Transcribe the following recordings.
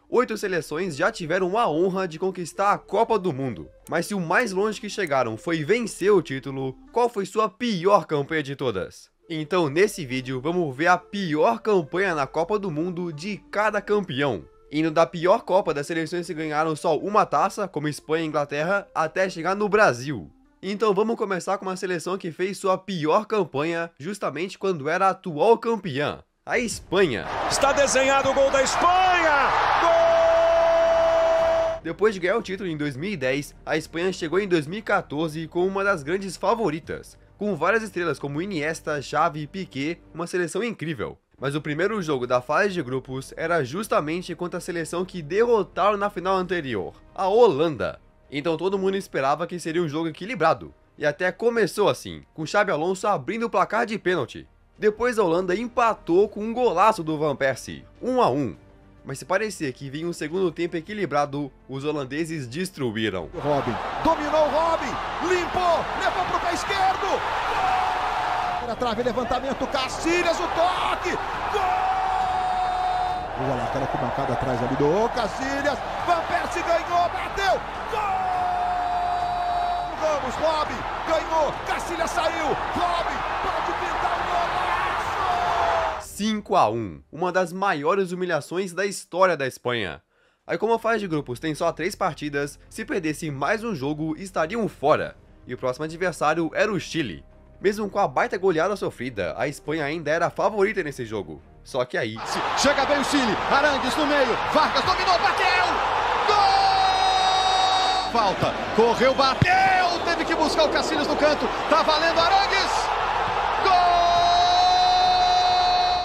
8 seleções já tiveram a honra de conquistar a Copa do Mundo. Mas se o mais longe que chegaram foi vencer o título, qual foi sua pior campanha de todas? Então nesse vídeo vamos ver a pior campanha na Copa do Mundo de cada campeão. Indo da pior Copa das seleções que ganharam só uma taça, como Espanha e Inglaterra, até chegar no Brasil. Então vamos começar com uma seleção que fez sua pior campanha justamente quando era a atual campeã, a Espanha. Está desenhado o gol da Espanha! Gol! Depois de ganhar o título em 2010, a Espanha chegou em 2014 como uma das grandes favoritas, com várias estrelas como Iniesta, Xavi e Piqué, uma seleção incrível. Mas o primeiro jogo da fase de grupos era justamente contra a seleção que derrotaram na final anterior, a Holanda. Então todo mundo esperava que seria um jogo equilibrado, e até começou assim, com Xabi Alonso abrindo o placar de pênalti. Depois a Holanda empatou com um golaço do Van Persie, 1 a 1. Mas se parecia que vinha um segundo tempo equilibrado, os holandeses destruíram. Robin, dominou o Robin, limpou, levou pro pé esquerdo. Gol! Trave, levantamento, Casillas, o toque. Gol! Olha aquela arquibancada atrás ali do Casillas. Van Persie ganhou, bateu. Gol! Vamos, Robin, ganhou, Casillas saiu. Robin, pode pintar o golaço! 5 a 1, uma das maiores humilhações da história da Espanha. Aí como a fase de grupos tem só 3 partidas, se perdesse mais um jogo estariam fora, e o próximo adversário era o Chile. Mesmo com a baita goleada sofrida, a Espanha ainda era a favorita nesse jogo. Só que aí... Chega bem o Chile, Arangues no meio, Vargas dominou, bateu! Gol! Falta, correu, bateu! Teve que buscar o Casillas no canto, tá valendo Arangues! Gol!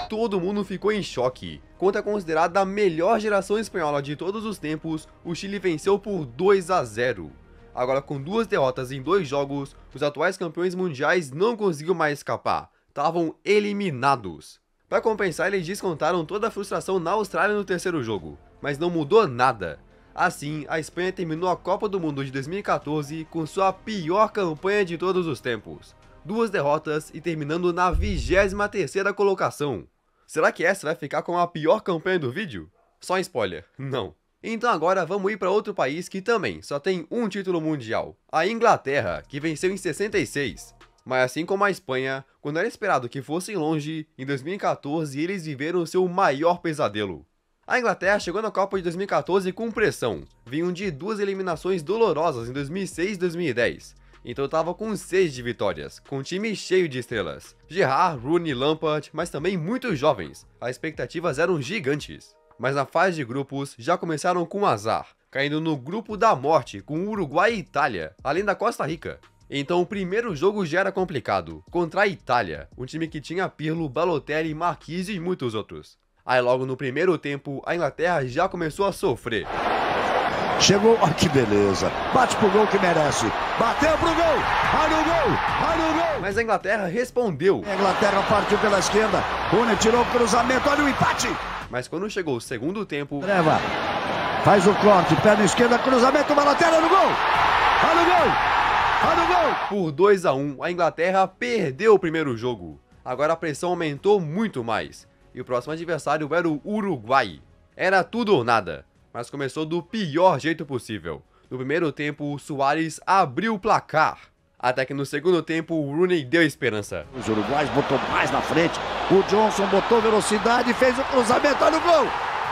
Todo mundo ficou em choque. Contra a considerada a melhor geração espanhola de todos os tempos, o Chile venceu por 2 a 0. Agora com 2 derrotas em 2 jogos, os atuais campeões mundiais não conseguiram mais escapar, estavam eliminados. Para compensar, eles descontaram toda a frustração na Austrália no terceiro jogo, mas não mudou nada. Assim, a Espanha terminou a Copa do Mundo de 2014 com sua pior campanha de todos os tempos. 2 derrotas e terminando na 23ª colocação. Será que essa vai ficar com a pior campanha do vídeo? Só um spoiler, não. Então agora vamos ir para outro país que também só tem um título mundial, a Inglaterra, que venceu em 66. Mas assim como a Espanha, quando era esperado que fossem longe, em 2014 eles viveram seu maior pesadelo. A Inglaterra chegou na Copa de 2014 com pressão, vinham de 2 eliminações dolorosas em 2006 e 2010. Então estava com 6 de vitórias, com um time cheio de estrelas. Gerrard, Rooney, Lampard, mas também muitos jovens, as expectativas eram gigantes. Mas na fase de grupos já começaram com azar, caindo no grupo da morte com Uruguai e Itália, além da Costa Rica. Então o primeiro jogo já era complicado, contra a Itália, um time que tinha Pirlo, Balotelli, Marquinhos e muitos outros. Aí logo no primeiro tempo, a Inglaterra já começou a sofrer. Chegou, olha que beleza, bate pro gol que merece, bateu pro gol, olha o gol, olha o gol. Mas a Inglaterra respondeu. A Inglaterra partiu pela esquerda, Rooney tirou o cruzamento, olha o empate. Mas quando chegou o segundo tempo... Treva, faz o corte, perna esquerda, cruzamento, Balotelli no gol, olha o gol, olha o gol. Por 2 a 1, a Inglaterra perdeu o primeiro jogo. Agora a pressão aumentou muito mais, e o próximo adversário era o Uruguai. Era tudo ou nada, mas começou do pior jeito possível. No primeiro tempo, o Suárez abriu o placar, até que no segundo tempo o Rooney deu esperança. Os uruguaios botou mais na frente, o Johnson botou velocidade e fez o cruzamento, olha o gol,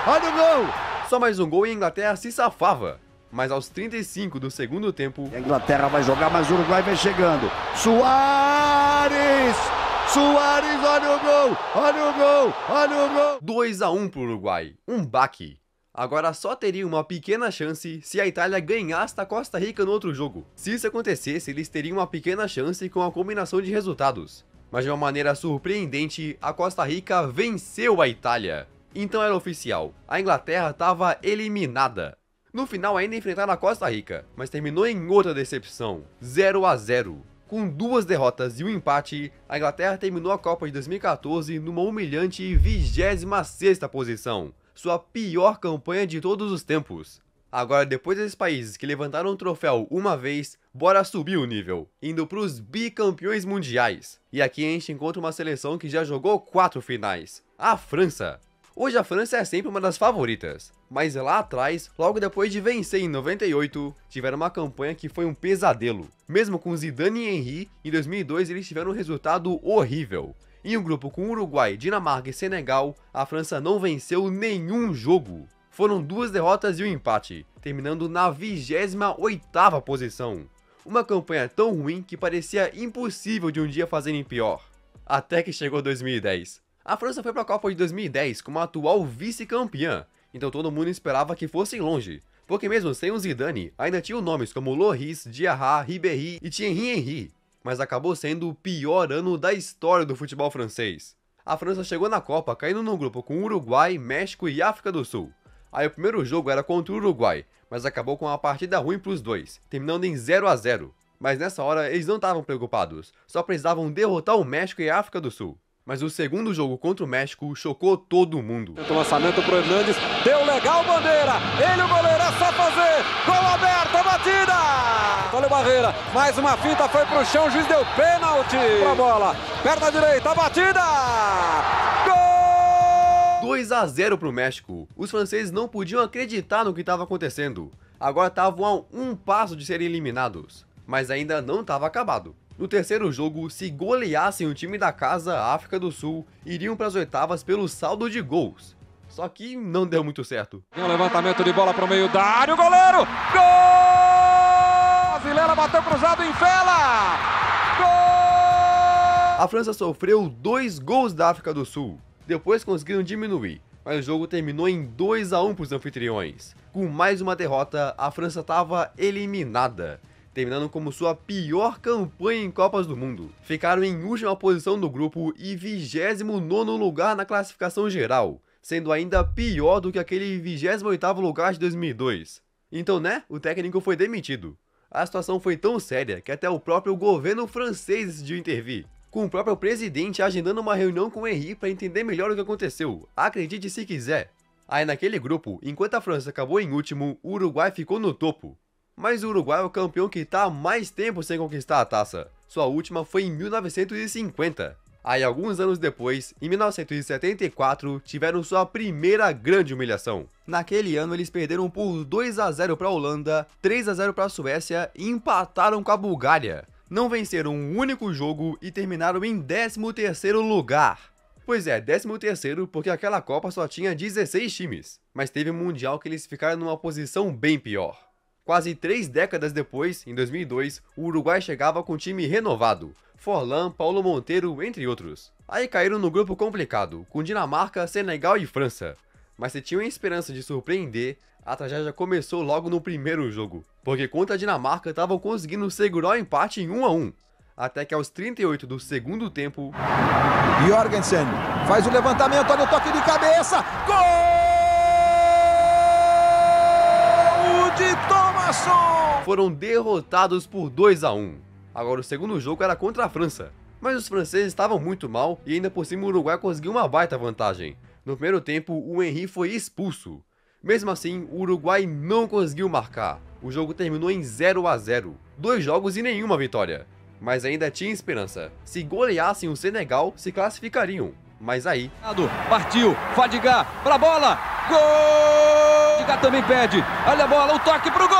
olha o gol. Só mais um gol e a Inglaterra se safava. Mas aos 35 do segundo tempo... A Inglaterra vai jogar, mas o Uruguai vem chegando. Suárez! Suárez, olha o gol! Olha o gol! Olha o gol! 2 a 1 pro Uruguai, um baque. Agora só teria uma pequena chance se a Itália ganhasse da Costa Rica no outro jogo. Se isso acontecesse, eles teriam uma pequena chance com a combinação de resultados. Mas de uma maneira surpreendente, a Costa Rica venceu a Itália. Então era oficial, a Inglaterra estava eliminada. No final ainda enfrentaram a Costa Rica, mas terminou em outra decepção, 0 a 0. Com 2 derrotas e um empate, a Inglaterra terminou a Copa de 2014 numa humilhante 26ª posição, sua pior campanha de todos os tempos. Agora, depois desses países que levantaram o troféu uma vez, bora subir o nível, indo para os bicampeões mundiais. E aqui a gente encontra uma seleção que já jogou 4 finais, a França. Hoje a França é sempre uma das favoritas, mas lá atrás, logo depois de vencer em 98, tiveram uma campanha que foi um pesadelo. Mesmo com Zidane e Henry, em 2002 eles tiveram um resultado horrível. Em um grupo com Uruguai, Dinamarca e Senegal, a França não venceu nenhum jogo. Foram 2 derrotas e um empate, terminando na 28ª posição. Uma campanha tão ruim que parecia impossível de um dia fazerem pior. Até que chegou 2010. A França foi para a Copa de 2010 como a atual vice-campeã, então todo mundo esperava que fossem longe, porque mesmo sem o Zidane, ainda tinham nomes como Lloris, Diarra, Ribéry e Thierry Henry, mas acabou sendo o pior ano da história do futebol francês. A França chegou na Copa caindo num grupo com Uruguai, México e África do Sul. Aí o primeiro jogo era contra o Uruguai, mas acabou com uma partida ruim para os dois, terminando em 0-0. Mas nessa hora eles não estavam preocupados, só precisavam derrotar o México e a África do Sul. Mas o segundo jogo contra o México chocou todo mundo. O lançamento pro Hernandes, deu legal, Bandeira, ele o goleiro, é só fazer, gol aberto, a batida! Olha o Barreira, mais uma finta, foi pro chão, o juiz deu pênalti pra bola, perna direita, a batida! Gol! 2-0 pro México. Os franceses não podiam acreditar no que estava acontecendo. Agora estavam a um passo de serem eliminados, mas ainda não estava acabado. No terceiro jogo, se goleassem o time da casa, a África do Sul, iriam para as oitavas pelo saldo de gols. Só que não deu muito certo. Tem um levantamento de bola para o meio da área, o goleiro! Gol! A Vilela bateu cruzado em Fela! Gol! A França sofreu 2 gols da África do Sul. Depois conseguiram diminuir, mas o jogo terminou em 2-1 para os anfitriões. Com mais uma derrota, a França estava eliminada, terminando como sua pior campanha em Copas do Mundo. Ficaram em última posição do grupo e 29º lugar na classificação geral, sendo ainda pior do que aquele 28º lugar de 2002. Então, né, o técnico foi demitido. A situação foi tão séria que até o próprio governo francês decidiu intervir, com o próprio presidente agendando uma reunião com o Henry para entender melhor o que aconteceu, acredite se quiser. Aí naquele grupo, enquanto a França acabou em último, o Uruguai ficou no topo. Mas o Uruguai é o campeão que está há mais tempo sem conquistar a taça. Sua última foi em 1950. Aí alguns anos depois, em 1974, tiveram sua primeira grande humilhação. Naquele ano eles perderam por 2-0 para a Holanda, 3-0 para a Suécia e empataram com a Bulgária. Não venceram um único jogo e terminaram em 13º lugar. Pois é, 13º porque aquela Copa só tinha 16 times, mas teve um Mundial que eles ficaram numa posição bem pior. Quase 3 décadas depois, em 2002, o Uruguai chegava com um time renovado, Forlan, Paulo Monteiro, entre outros. Aí caíram no grupo complicado, com Dinamarca, Senegal e França. Mas se tinham a esperança de surpreender, a tragédia começou logo no primeiro jogo, porque contra a Dinamarca estavam conseguindo segurar o empate em 1-1. Até que aos 38 do segundo tempo, Jorgensen faz o levantamento, olha o toque de cabeça, gol de Thomasson! Foram derrotados por 2-1. Agora o segundo jogo era contra a França, mas os franceses estavam muito mal e ainda por cima o Uruguai conseguiu uma baita vantagem. No primeiro tempo, o Henry foi expulso. Mesmo assim, o Uruguai não conseguiu marcar. O jogo terminou em 0-0. 2 jogos e nenhuma vitória. Mas ainda tinha esperança. Se goleassem o Senegal, se classificariam. Mas aí... Partiu, Fadiga, pra bola, gol! Fadiga também pede, olha a bola, o toque pro gol!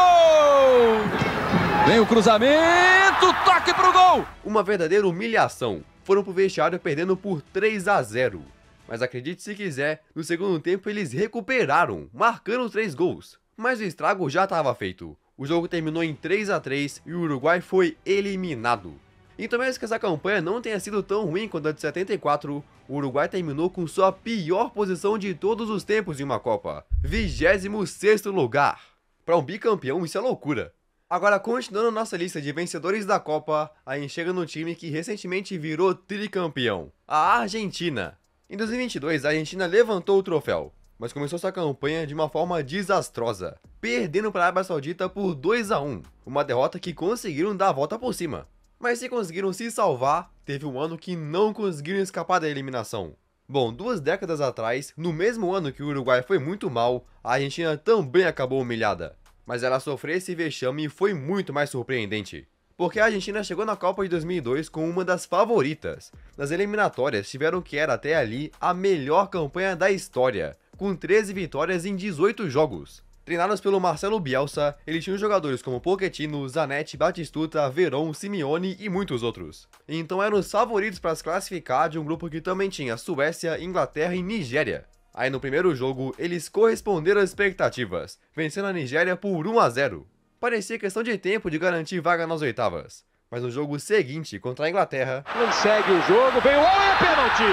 Vem o cruzamento, toque pro gol! Uma verdadeira humilhação. Foram pro vestiário perdendo por 3-0. Mas acredite se quiser, no segundo tempo eles recuperaram, marcando 3 gols. Mas o estrago já estava feito. O jogo terminou em 3-3 e o Uruguai foi eliminado. Então mesmo que essa campanha não tenha sido tão ruim quanto a de 74, o Uruguai terminou com sua pior posição de todos os tempos em uma Copa. 26º lugar. Para um bicampeão isso é loucura. Agora, continuando nossa lista de vencedores da Copa, a gente chega no time que recentemente virou tricampeão, a Argentina. Em 2022, a Argentina levantou o troféu, mas começou sua campanha de uma forma desastrosa, perdendo para a Arábia Saudita por 2-1, uma derrota que conseguiram dar a volta por cima. Mas se conseguiram se salvar, teve um ano que não conseguiram escapar da eliminação. Bom, 2 décadas atrás, no mesmo ano que o Uruguai foi muito mal, a Argentina também acabou humilhada. Mas ela sofrer esse vexame foi muito mais surpreendente. Porque a Argentina chegou na Copa de 2002 com uma das favoritas. Nas eliminatórias tiveram o que era até ali a melhor campanha da história, com 13 vitórias em 18 jogos. Treinados pelo Marcelo Bielsa, eles tinham jogadores como Pochettino, Zanetti, Batistuta, Veron, Simeone e muitos outros. Então eram os favoritos para se classificar de um grupo que também tinha Suécia, Inglaterra e Nigéria. Aí no primeiro jogo, eles corresponderam às expectativas, vencendo a Nigéria por 1-0. Parecia questão de tempo de garantir vaga nas oitavas. Mas no jogo seguinte, contra a Inglaterra... Segue o jogo, vem o gol e é pênalti!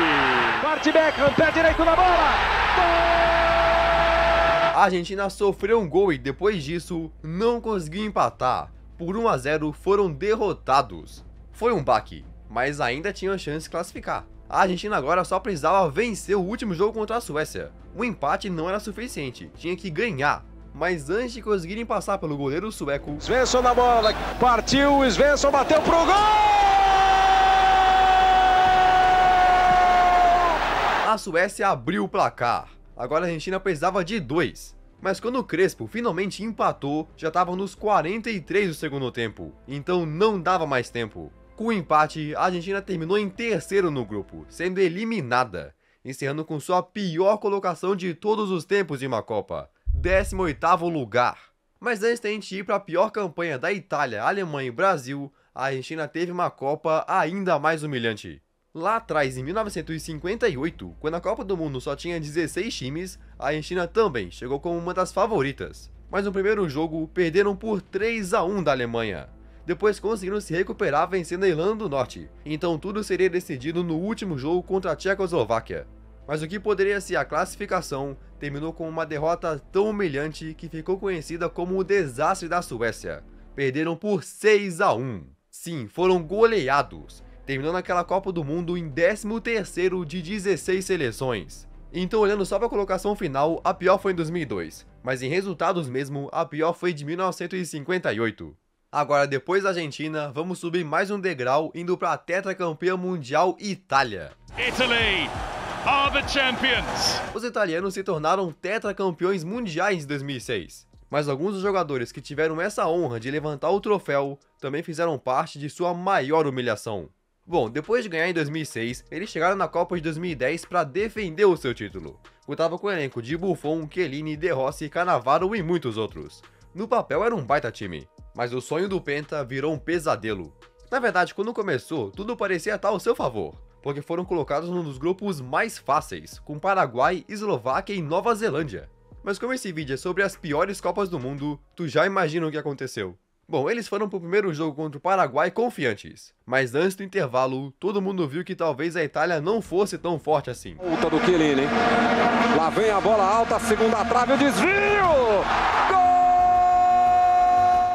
Parte Beckham, pé direito na bola! Gol! A Argentina sofreu um gol e depois disso, não conseguiu empatar. Por 1-0 foram derrotados. Foi um baque, mas ainda tinham a chance de classificar. A Argentina agora só precisava vencer o último jogo contra a Suécia. O empate não era suficiente, tinha que ganhar. Mas antes de conseguirem passar pelo goleiro sueco... Svensson na bola, partiu, Svensson bateu pro gol! A Suécia abriu o placar. Agora a Argentina precisava de 2. Mas quando o Crespo finalmente empatou, já estava nos 43 do segundo tempo. Então não dava mais tempo. Com o empate, a Argentina terminou em terceiro no grupo, sendo eliminada, encerrando com sua pior colocação de todos os tempos de uma Copa. 18º lugar. Mas antes da gente ir para a pior campanha da Itália, Alemanha e Brasil, a Argentina teve uma Copa ainda mais humilhante. Lá atrás, em 1958, quando a Copa do Mundo só tinha 16 times, a Argentina também chegou como uma das favoritas. Mas no primeiro jogo, perderam por 3-1 da Alemanha. Depois conseguiram se recuperar vencendo a Irlanda do Norte. Então tudo seria decidido no último jogo contra a Tchecoslováquia. Mas o que poderia ser a classificação terminou com uma derrota tão humilhante que ficou conhecida como o desastre da Suécia. Perderam por 6-1. Sim, foram goleados, terminando aquela Copa do Mundo em 13º de 16 seleções. Então, olhando só para a colocação final, a pior foi em 2002, mas em resultados mesmo, a pior foi de 1958. Agora, depois da Argentina, vamos subir mais um degrau indo para a tetracampeã mundial Itália. Italy are the champions. Os italianos se tornaram tetracampeões mundiais em 2006, mas alguns dos jogadores que tiveram essa honra de levantar o troféu também fizeram parte de sua maior humilhação. Bom, depois de ganhar em 2006, eles chegaram na Copa de 2010 para defender o seu título. Contava com o elenco de Buffon, Chiellini, De Rossi, Cannavaro e muitos outros. No papel era um baita time, mas o sonho do Penta virou um pesadelo. Na verdade, quando começou, tudo parecia estar ao seu favor, porque foram colocados num dos grupos mais fáceis, com Paraguai, Eslováquia e Nova Zelândia. Mas como esse vídeo é sobre as piores Copas do Mundo, tu já imagina o que aconteceu. Bom, eles foram pro primeiro jogo contra o Paraguai confiantes, mas antes do intervalo, todo mundo viu que talvez a Itália não fosse tão forte assim. Luta do Chiellini, hein? Lá vem a bola alta, segunda trave, o desvio! Gol!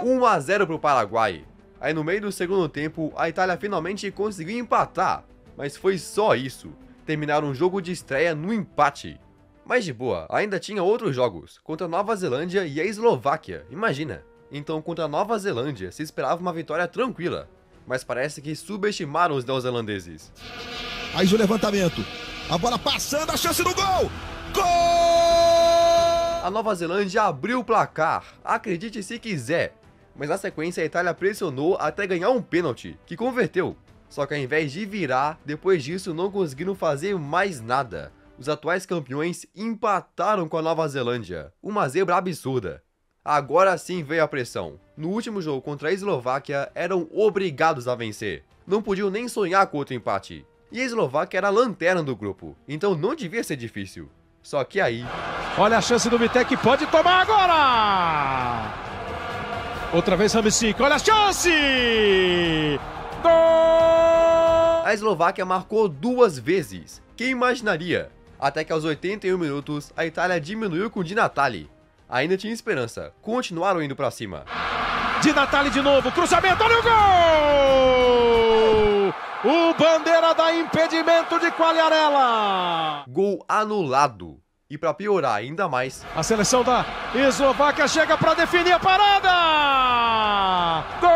1-0 pro Paraguai. Aí no meio do segundo tempo, a Itália finalmente conseguiu empatar, mas foi só isso. Terminaram o jogo de estreia no empate. Mas de boa, ainda tinha outros jogos, contra a Nova Zelândia e a Eslováquia, imagina. Então contra a Nova Zelândia se esperava uma vitória tranquila, mas parece que subestimaram os neozelandeses. Aí o levantamento, a bola passando, a chance do gol! Gol! A Nova Zelândia abriu o placar, acredite se quiser, mas na sequência a Itália pressionou até ganhar um pênalti, que converteu. Só que ao invés de virar, depois disso não conseguiram fazer mais nada. Os atuais campeões empataram com a Nova Zelândia, uma zebra absurda. Agora sim veio a pressão. No último jogo contra a Eslováquia, eram obrigados a vencer. Não podiam nem sonhar com outro empate. E a Eslováquia era a lanterna do grupo, então não devia ser difícil. Só que aí... Olha a chance do Vitek, pode tomar agora! Outra vez Hamsik, olha a chance! Gol! A Eslováquia marcou 2 vezes. Quem imaginaria? Até que aos 81 minutos, a Itália diminuiu com Di Natale. Ainda tinha esperança, continuaram indo pra cima. Di Natale de novo, cruzamento, olha o gol! O Bandeira dá impedimento de Quagliarella. Gol anulado. E pra piorar ainda mais... A seleção da Eslováquia chega pra definir a parada! Gol!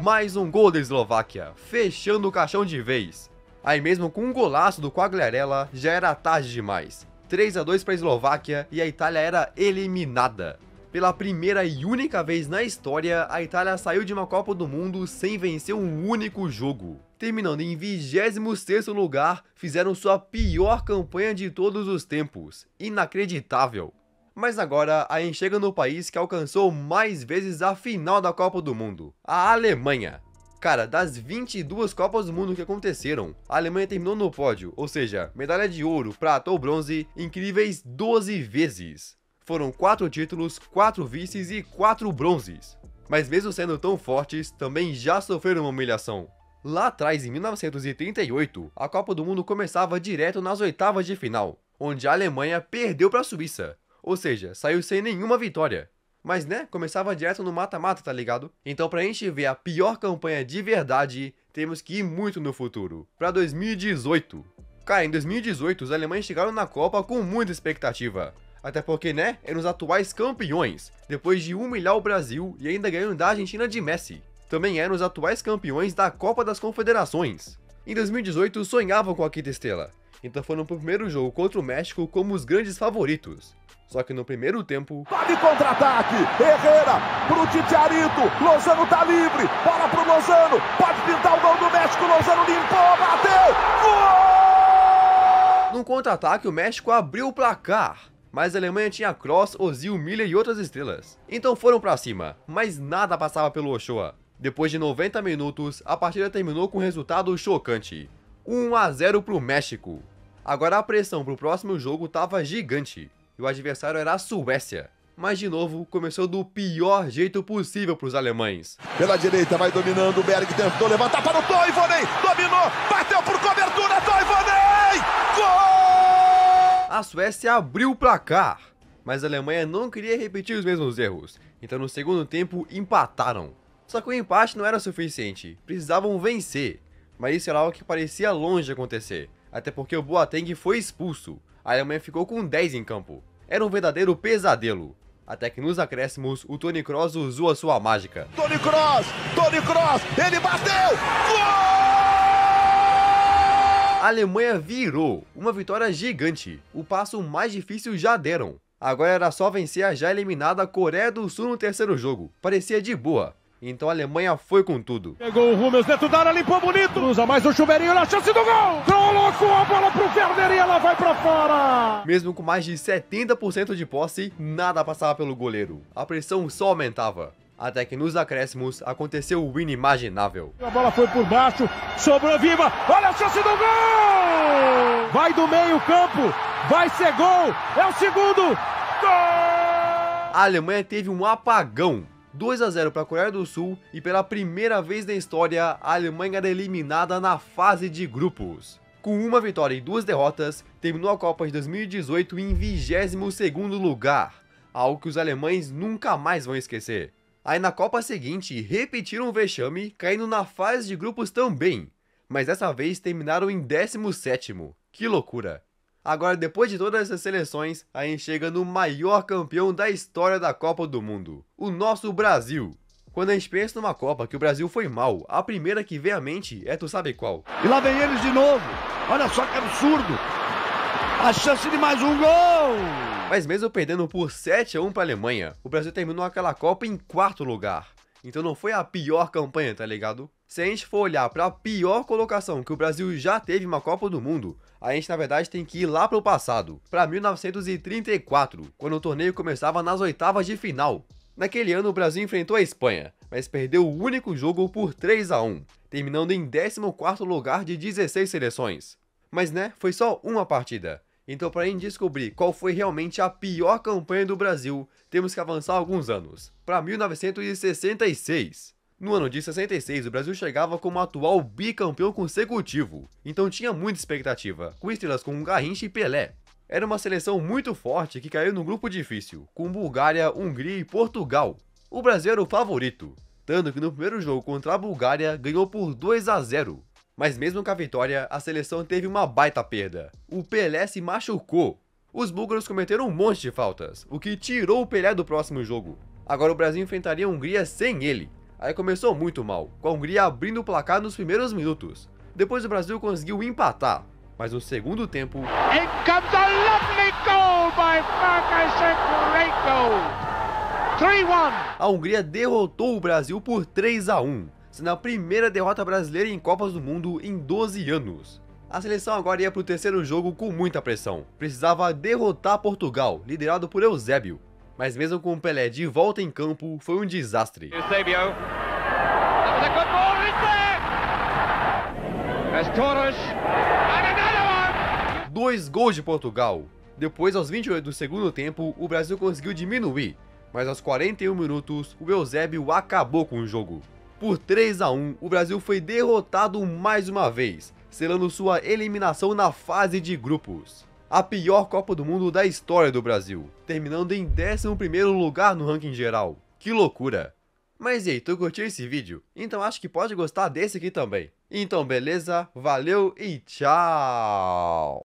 Mais um gol da Eslováquia, fechando o caixão de vez. Aí mesmo com um golaço do Quagliarella, já era tarde demais. 3-2 para a Eslováquia e a Itália era eliminada. Pela primeira e única vez na história, a Itália saiu de uma Copa do Mundo sem vencer um único jogo. Terminando em 26º lugar, fizeram sua pior campanha de todos os tempos. Inacreditável. Mas agora, a gente chega no país que alcançou mais vezes a final da Copa do Mundo, a Alemanha. Cara, das 22 Copas do Mundo que aconteceram, a Alemanha terminou no pódio, ou seja, medalha de ouro, prata ou bronze, incríveis 12 vezes. Foram 4 títulos, 4 vices e 4 bronzes. Mas mesmo sendo tão fortes, também já sofreram uma humilhação. Lá atrás, em 1938, a Copa do Mundo começava direto nas oitavas de final, onde a Alemanha perdeu para a Suíça, ou seja, saiu sem nenhuma vitória. Mas né, começava direto no mata-mata, tá ligado? Então pra gente ver a pior campanha de verdade, temos que ir muito no futuro, pra 2018. Cara, em 2018 os alemães chegaram na Copa com muita expectativa. Até porque, né, eram os atuais campeões, depois de humilhar o Brasil e ainda ganhando da Argentina de Messi. Também eram os atuais campeões da Copa das Confederações. Em 2018 sonhavam com a quinta estrela, então foram pro primeiro jogo contra o México como os grandes favoritos. Só que no primeiro tempo... Vale contra-ataque, Herrera pro Titiarito, Lozano tá livre, bola pro Lozano, pode pintar o gol do México, Lozano limpou, bateu, gol! Num contra-ataque o México abriu o placar, mas a Alemanha tinha Kroos, Ozil, Müller e outras estrelas. Então foram pra cima, mas nada passava pelo Ochoa. Depois de 90 minutos, a partida terminou com um resultado chocante. 1-0 pro México. Agora a pressão pro próximo jogo tava gigante. E o adversário era a Suécia. Mas de novo, começou do pior jeito possível para os alemães. Pela direita vai dominando, o Berg tentou levantar para o Toivonen, dominou, bateu por cobertura, Toivonen, gol! A Suécia abriu o placar, mas a Alemanha não queria repetir os mesmos erros. Então no segundo tempo empataram. Só que o empate não era suficiente, precisavam vencer. Mas isso era algo que parecia longe de acontecer, até porque o Boateng foi expulso. A Alemanha ficou com 10 em campo. Era um verdadeiro pesadelo. Até que nos acréscimos, o Toni Kroos usou a sua mágica. Toni Kroos, ele bateu! Gol! A Alemanha virou. Uma vitória gigante. O passo mais difícil já deram. Agora era só vencer a já eliminada Coreia do Sul no terceiro jogo. Parecia de boa. Então a Alemanha foi com tudo. Pegou o Hummels dentro da área, limpou bonito. Cruza mais o chuveirinho na chance do gol. Colocou a bola pro Werner e ela vai pra fora. Mesmo com mais de 70% de posse, nada passava pelo goleiro. A pressão só aumentava. Até que nos acréscimos aconteceu o inimaginável. A bola foi por baixo, sobrou viva. Olha a chance do gol. Vai do meio campo, vai ser gol. É o segundo. Gol! A Alemanha teve um apagão. 2-0 para a Coreia do Sul e pela primeira vez na história, a Alemanha era eliminada na fase de grupos. Com uma vitória e 2 derrotas, terminou a Copa de 2018 em 22º lugar, algo que os alemães nunca mais vão esquecer. Aí na Copa seguinte, repetiram o vexame, caindo na fase de grupos também, mas dessa vez terminaram em 17º. Que loucura! Agora, depois de todas essas seleções, a gente chega no maior campeão da história da Copa do Mundo, o nosso Brasil. Quando a gente pensa numa Copa que o Brasil foi mal, a primeira que vem à mente é tu sabe qual. E lá vem eles de novo, olha só que absurdo, a chance de mais um gol! Mas mesmo perdendo por 7-1 para a Alemanha, o Brasil terminou aquela Copa em 4º lugar. Então não foi a pior campanha, tá ligado? Se a gente for olhar para a pior colocação que o Brasil já teve em uma Copa do Mundo, a gente na verdade tem que ir lá para o passado, para 1934, quando o torneio começava nas oitavas de final. Naquele ano o Brasil enfrentou a Espanha, mas perdeu o único jogo por 3-1, terminando em 14º lugar de 16 seleções. Mas né, foi só uma partida. Então para a gente descobrir qual foi realmente a pior campanha do Brasil, temos que avançar alguns anos, para 1966. No ano de 66, o Brasil chegava como atual bicampeão consecutivo, então tinha muita expectativa, com estrelas como Garrincha e Pelé. Era uma seleção muito forte que caiu num grupo difícil, com Bulgária, Hungria e Portugal. O Brasil era o favorito, tanto que no primeiro jogo contra a Bulgária ganhou por 2-0. Mas mesmo com a vitória, a seleção teve uma baita perda. O Pelé se machucou. Os búlgaros cometeram um monte de faltas, o que tirou o Pelé do próximo jogo. Agora o Brasil enfrentaria a Hungria sem ele. Aí começou muito mal, com a Hungria abrindo o placar nos primeiros minutos. Depois o Brasil conseguiu empatar, mas no segundo tempo... In comes a lovely goal by Marcus, a great goal! 3-1. A Hungria derrotou o Brasil por 3-1, sendo a primeira derrota brasileira em Copas do Mundo em 12 anos. A seleção agora ia para o terceiro jogo com muita pressão. Precisava derrotar Portugal, liderado por Eusébio. Mas mesmo com o Pelé de volta em campo, foi um desastre. Eusébio. That was a good ball, isn't there? As Torres. And another one. 2 gols de Portugal. Depois, aos 28 do segundo tempo, o Brasil conseguiu diminuir. Mas aos 41 minutos, o Eusébio acabou com o jogo. Por 3-1, o Brasil foi derrotado mais uma vez, selando sua eliminação na fase de grupos. A pior Copa do Mundo da história do Brasil, terminando em 11º lugar no ranking geral. Que loucura! Mas e aí, tu curtiu esse vídeo? Então acho que pode gostar desse aqui também. Então beleza, valeu e tchau!